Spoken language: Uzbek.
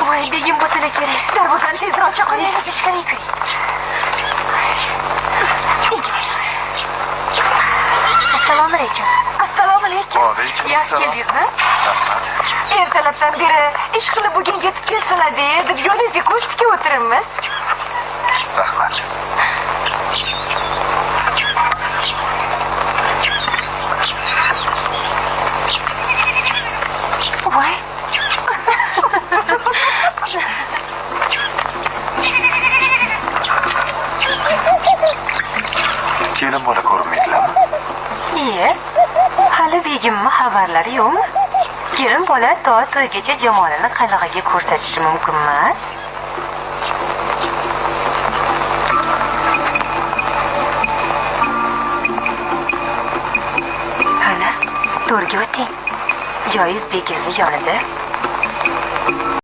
voy begim bo'lsa kerak. Darvozani tezroq ocha qo'ying. Siz ichkariga kiring. Assalomu alaykum. Assalomu alaykum. Yaxshi keldingizmi? Ertalabdan beri ish qilib bugun yetib kelsinlar deb yo'lingizga ko'z tikib o'tiribmiz. Rahmat. Voy. Kelin bola ko'rinmaydilarmi? Iye, hali begimmi xabarlari yo'qmi? Kelin bola to'ygacha Jamolini qalig'iga ko'rsatishi mumkin emas. Ana, to'rga o'ting. Joyiz begizni yonida